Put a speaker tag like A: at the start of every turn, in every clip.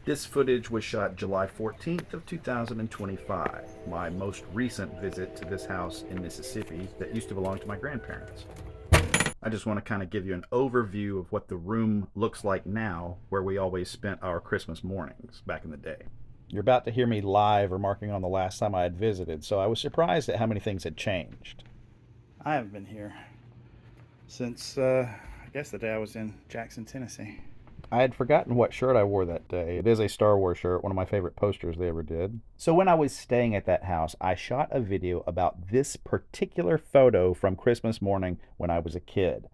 A: This footage was shot July 14th of 2025, my most recent visit to this house in Mississippi that used to belong to my grandparents. I just want to kind of give you an overview of what the room looks like now, where we always spent our Christmas mornings back in the day. You're about to hear me live remarking on the last time I had visited, so I was surprised at how many things had changed.
B: I haven't been here since, I guess the day I was in Jackson, Tennessee.
A: I had forgotten what shirt I wore that day. It is a Star Wars shirt, one of my favorite posters they ever did. So when I was staying at that house, I shot a video about this particular photo from Christmas morning when I was a kid.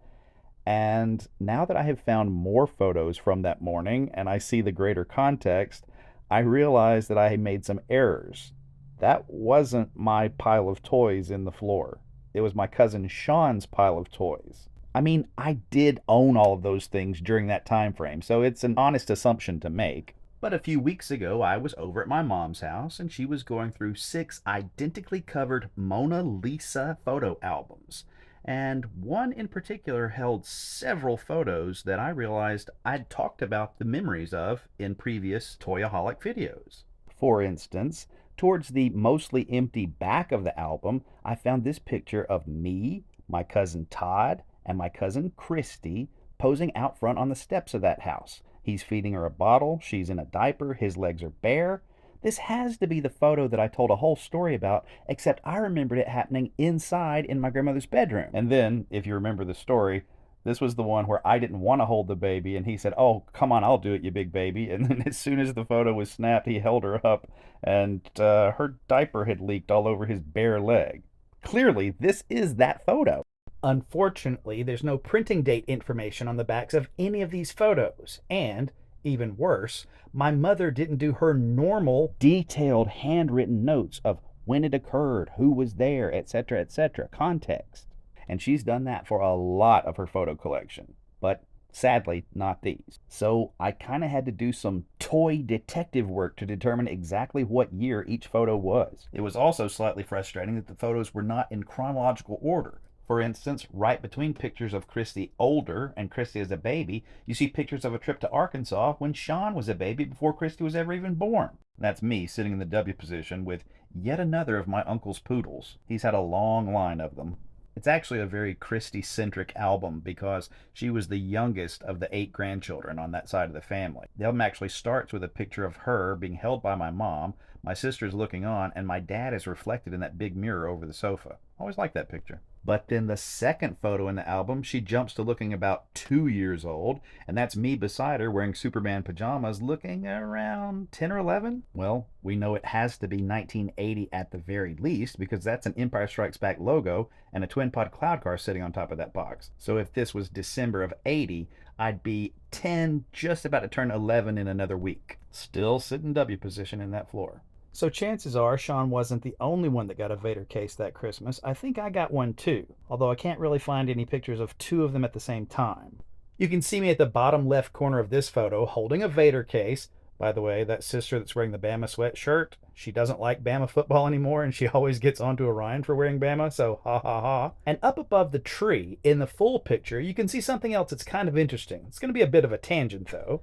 A: And now that I have found more photos from that morning and I see the greater context, I realize that I made some errors. That wasn't my pile of toys in the floor. It was my cousin Sean's pile of toys. I mean, I did own all of those things during that time frame, so it's an honest assumption to make. But a few weeks ago, I was over at my mom's house, and she was going through 6 identically covered Mona Lisa photo albums. And one in particular held several photos that I realized I'd talked about the memories of in previous Toyaholic videos. For instance, towards the mostly empty back of the album, I found this picture of me, my cousin Todd, and my cousin Christy posing out front on the steps of that house. He's feeding her a bottle, she's in a diaper, his legs are bare. This has to be the photo that I told a whole story about, except I remembered it happening inside in my grandmother's bedroom. And then, if you remember the story, this was the one where I didn't want to hold the baby, and he said, "Oh, come on, I'll do it, you big baby." And then as soon as the photo was snapped, he held her up, and her diaper had leaked all over his bare leg. Clearly, this is that photo. Unfortunately, there's no printing date information on the backs of any of these photos. And, even worse, my mother didn't do her normal, detailed handwritten notes of when it occurred, who was there, etc., context. And she's done that for a lot of her photo collection. But sadly, not these. So I kind of had to do some toy detective work to determine exactly what year each photo was. It was also slightly frustrating that the photos were not in chronological order. For instance, right between pictures of Christy older and Christy as a baby, you see pictures of a trip to Arkansas when Sean was a baby before Christy was ever even born. That's me sitting in the W position with yet another of my uncle's poodles. He's had a long line of them. It's actually a very Christy-centric album because she was the youngest of the 8 grandchildren on that side of the family. The album actually starts with a picture of her being held by my mom, my sister's looking on, and my dad is reflected in that big mirror over the sofa. I always liked that picture. But then the second photo in the album, she jumps to looking about 2 years old, and that's me beside her wearing Superman pajamas looking around 10 or 11. Well, we know it has to be 1980 at the very least because that's an Empire Strikes Back logo and a twin pod cloud car sitting on top of that box. So if this was December of 80, I'd be 10, just about to turn 11 in another week. Still sitting W position in that floor. So chances are Sean wasn't the only one that got a Vader case that Christmas. I think I got one too, although I can't really find any pictures of 2 of them at the same time. You can see me at the bottom left corner of this photo holding a Vader case. By the way, that sister that's wearing the Bama sweatshirt, she doesn't like Bama football anymore and she always gets onto Orion for wearing Bama, so ha ha ha. And up above the tree, in the full picture, you can see something else that's kind of interesting. It's going to be a bit of a tangent though.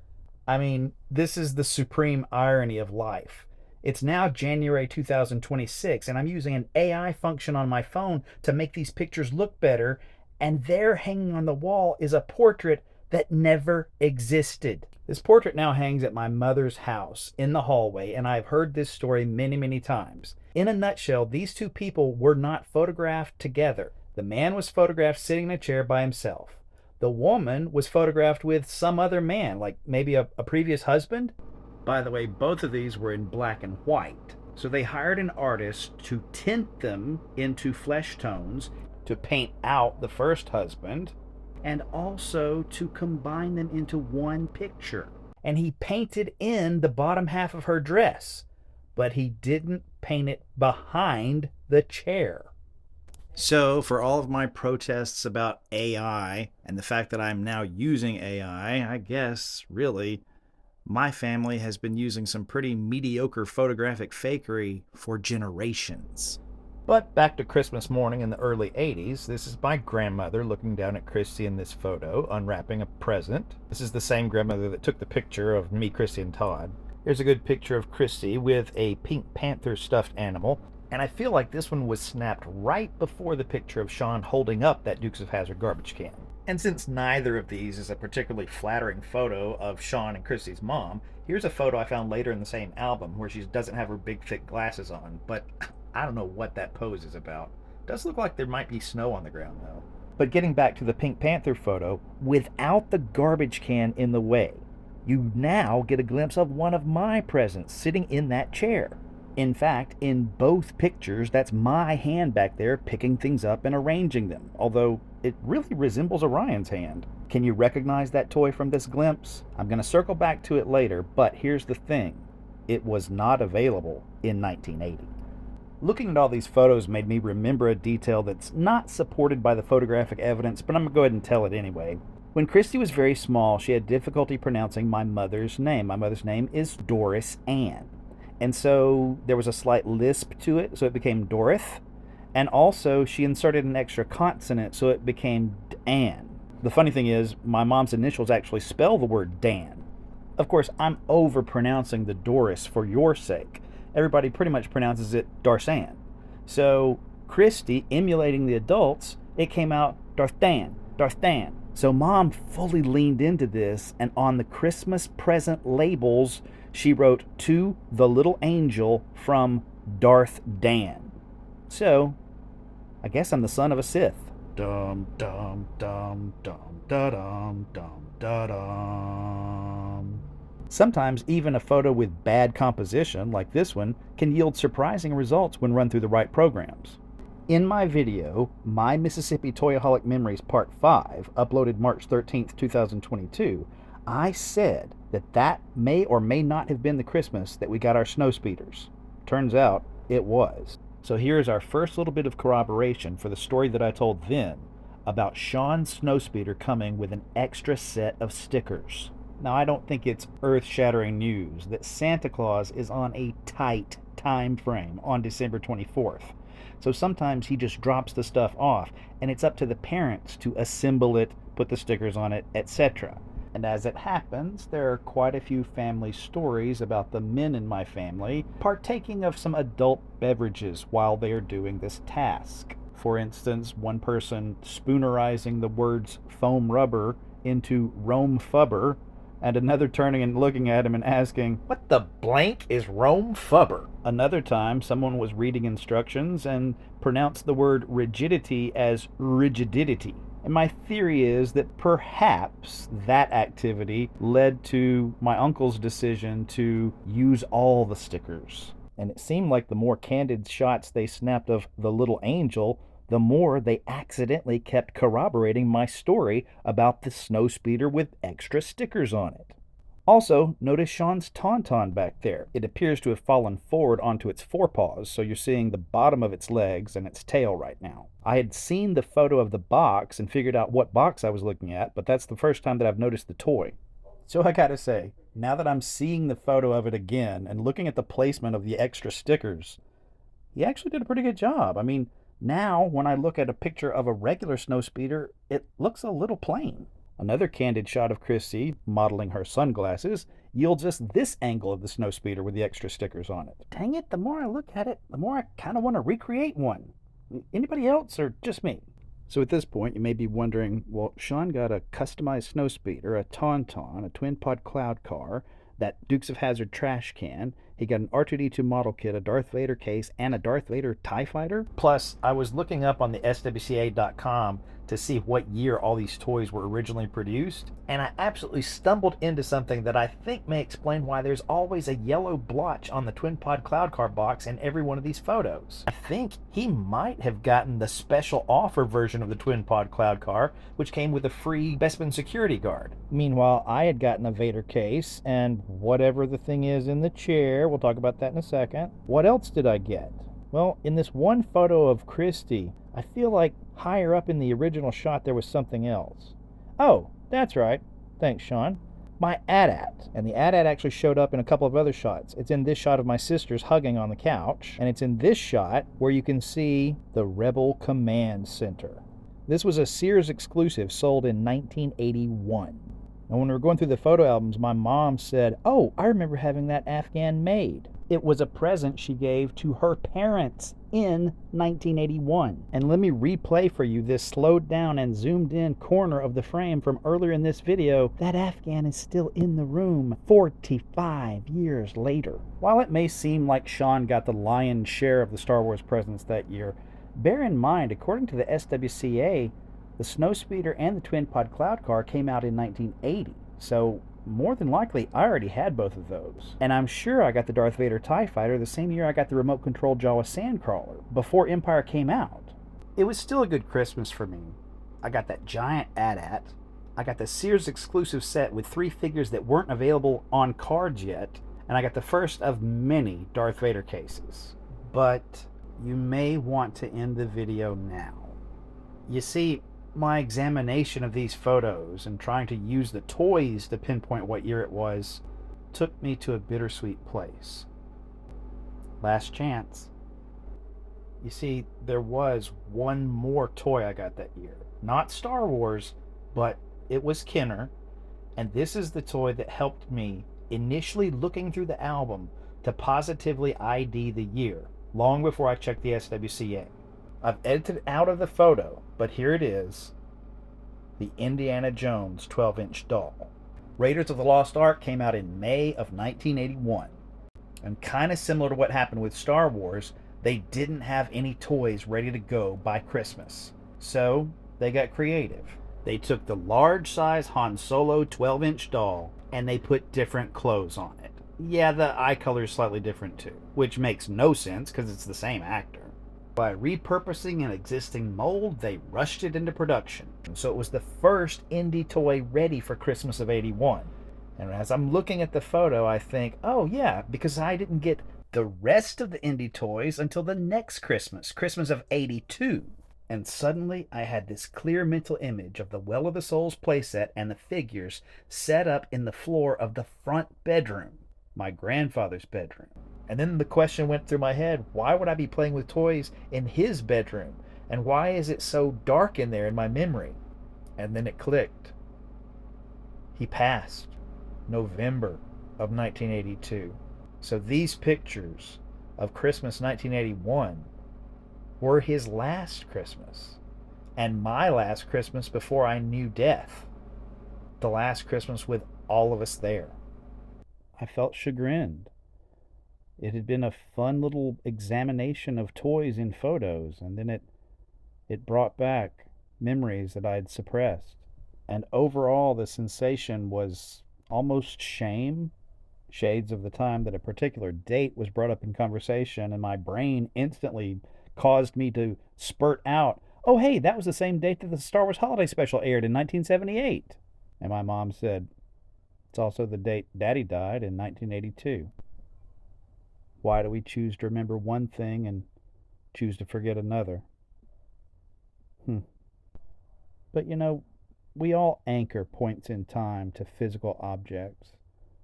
A: I mean, this is the supreme irony of life. It's now January 2026, and I'm using an AI function on my phone to make these pictures look better, and there hanging on the wall is a portrait that never existed. This portrait now hangs at my mother's house in the hallway, and I've heard this story many, many times. In a nutshell, these 2 people were not photographed together. The man was photographed sitting in a chair by himself. The woman was photographed with some other man, like maybe a previous husband. By the way, both of these were in black and white. So they hired an artist to tint them into flesh tones to paint out the first husband and also to combine them into one picture. And he painted in the bottom half of her dress, but he didn't paint it behind the chair. So for all of my protests about AI and the fact that I'm now using AI, I guess really my family has been using some pretty mediocre photographic fakery for generations. But back to Christmas morning in the early 80s, this is my grandmother looking down at Christy in this photo, unwrapping a present. This is the same grandmother that took the picture of me, Christy, and Todd. Here's a good picture of Christy with a Pink Panther stuffed animal. And I feel like this one was snapped right before the picture of Sean holding up that Dukes of Hazzard garbage can. And since neither of these is a particularly flattering photo of Sean and Christy's mom, here's a photo I found later in the same album where she doesn't have her big thick glasses on, but I don't know what that pose is about. It does look like there might be snow on the ground though. But getting back to the Pink Panther photo, without the garbage can in the way, you now get a glimpse of one of my presents sitting in that chair. In fact, in both pictures, that's my hand back there picking things up and arranging them, although it really resembles Orion's hand. Can you recognize that toy from this glimpse? I'm going to circle back to it later, but here's the thing. It was not available in 1980. Looking at all these photos made me remember a detail that's not supported by the photographic evidence, but I'm going to go ahead and tell it anyway. When Christy was very small, she had difficulty pronouncing my mother's name. My mother's name is Doris Ann. And so there was a slight lisp to it, so it became Dorith. And also, she inserted an extra consonant, so it became Ann. The funny thing is, my mom's initials actually spell the word Dan. Of course, I'm over-pronouncing the Doris for your sake. Everybody pretty much pronounces it Darsan. So, Christy, emulating the adults, it came out Darthan, Darthan. So Mom fully leaned into this, and on the Christmas present labels, she wrote, "To the little angel from Darth Dan." So, I guess I'm the son of a Sith. Dum dum dum dum da dum dum da dum. Sometimes even a photo with bad composition, like this one, can yield surprising results when run through the right programs. In my video, My Mississippi Toyaholic Memories Part 5, uploaded March 13th, 2022, I said that may or may not have been the Christmas that we got our snow speeders. Turns out, it was. So here's our first little bit of corroboration for the story that I told then about Sean's snowspeeder coming with an extra set of stickers. Now, I don't think it's earth-shattering news that Santa Claus is on a tight time frame on December 24th. So sometimes he just drops the stuff off, and it's up to the parents to assemble it, put the stickers on it, etc. And as it happens, there are quite a few family stories about the men in my family partaking of some adult beverages while they are doing this task. For instance, one person spoonerizing the words foam rubber into Rome fubber, and another turning and looking at him and asking, "What the blank is Rome fubber?" Another time, someone was reading instructions and pronounced the word rigidity as rigidity. And my theory is that perhaps that activity led to my uncle's decision to use all the stickers. And it seemed like the more candid shots they snapped of the little angel, the more they accidentally kept corroborating my story about the snowspeeder with extra stickers on it. Also, notice Sean's tauntaun back there. It appears to have fallen forward onto its forepaws, so you're seeing the bottom of its legs and its tail right now. I had seen the photo of the box and figured out what box I was looking at, but that's the first time that I've noticed the toy. So I gotta say, now that I'm seeing the photo of it again and looking at the placement of the extra stickers, he actually did a pretty good job. I mean, now when I look at a picture of a regular snowspeeder, it looks a little plain. Another candid shot of Chrissy, modeling her sunglasses, yields us this angle of the snowspeeder with the extra stickers on it. Dang it, the more I look at it, the more I kind of want to recreate one. Anybody else or just me? So at this point, you may be wondering, well, Sean got a customized snowspeeder, a tauntaun, a twin-pod cloud car, that Dukes of Hazzard trash can. He got an R2-D2 model kit, a Darth Vader case, and a Darth Vader TIE Fighter. Plus, I was looking up on the SWCA.com to see what year all these toys were originally produced, and I absolutely stumbled into something that I think may explain why there's always a yellow blotch on the twin pod cloud car box in every one of these photos. I think he might have gotten the special offer version of the twin pod cloud car, which came with a free Bespin security guard. Meanwhile, I had gotten a Vader case and whatever the thing is in the chair. We'll talk about that in a second. What else did I get? Well, in this one photo of Christy, I feel like higher up in the original shot there was something else. Oh, that's right. Thanks, Sean. My AT-AT. And the AT-AT actually showed up in a couple of other shots. It's in this shot of my sisters hugging on the couch, and it's in this shot where you can see the Rebel Command Center. This was a Sears exclusive sold in 1981. And when we were going through the photo albums, my mom said, "Oh, I remember having that Afghan made." It was a present she gave to her parents in 1981. And let me replay for you this slowed down and zoomed in corner of the frame from earlier in this video. That Afghan is still in the room 45 years later. While it may seem like Sean got the lion's share of the Star Wars presents that year, bear in mind, according to the SWCA, the Snowspeeder and the Twin Pod Cloud Car came out in 1980. So more than likely, I already had both of those. And I'm sure I got the Darth Vader TIE Fighter the same year I got the remote control Jawa Sandcrawler, before Empire came out. It was still a good Christmas for me. I got that giant AT-AT. I got the Sears exclusive set with 3 figures that weren't available on cards yet. And I got the first of many Darth Vader cases. But you may want to end the video now. You see, my examination of these photos and trying to use the toys to pinpoint what year it was took me to a bittersweet place. Last chance. You see, there was one more toy I got that year. Not Star Wars, but it was Kenner, and this is the toy that helped me initially looking through the album to positively ID the year, long before I checked the SWCA. I've edited out of the photo, but here it is, the Indiana Jones 12-inch doll. Raiders of the Lost Ark came out in May of 1981. And kind of similar to what happened with Star Wars, they didn't have any toys ready to go by Christmas. So they got creative. They took the large size Han Solo 12-inch doll and they put different clothes on it. Yeah, the eye color is slightly different too, which makes no sense because it's the same actor. By repurposing an existing mold, they rushed it into production. So it was the first indie toy ready for Christmas of '81. And as I'm looking at the photo, I think, oh yeah, because I didn't get the rest of the indie toys until the next Christmas, Christmas of '82. And suddenly I had this clear mental image of the Well of the Souls playset and the figures set up in the floor of the front bedroom, my grandfather's bedroom. And then the question went through my head, why would I be playing with toys in his bedroom? And why is it so dark in there in my memory? And then it clicked. He passed November of 1982. So these pictures of Christmas 1981 were his last Christmas. And my last Christmas before I knew death. The last Christmas with all of us there. I felt chagrined. It had been a fun little examination of toys in photos, and then it brought back memories that I'd suppressed. And overall, the sensation was almost shame, shades of the time that a particular date was brought up in conversation, and my brain instantly caused me to spurt out, oh hey, that was the same date that the Star Wars Holiday Special aired in 1978. And my mom said, it's also the date Daddy died in 1982. Why do we choose to remember one thing and choose to forget another? But you know, we all anchor points in time to physical objects.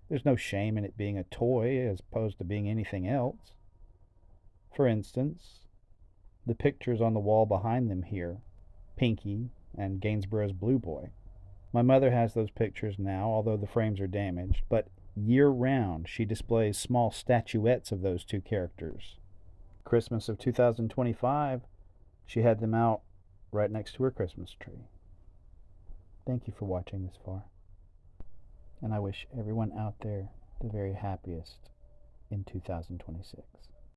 A: There's no shame in it being a toy as opposed to being anything else. For instance, the pictures on the wall behind them here, Pinky and Gainsborough's Blue Boy. My mother has those pictures now, although the frames are damaged, but year-round she displays small statuettes of those two characters. Christmas of 2025, she had them out right next to her Christmas tree. Thank you for watching this far, and I wish everyone out there the very happiest in 2026.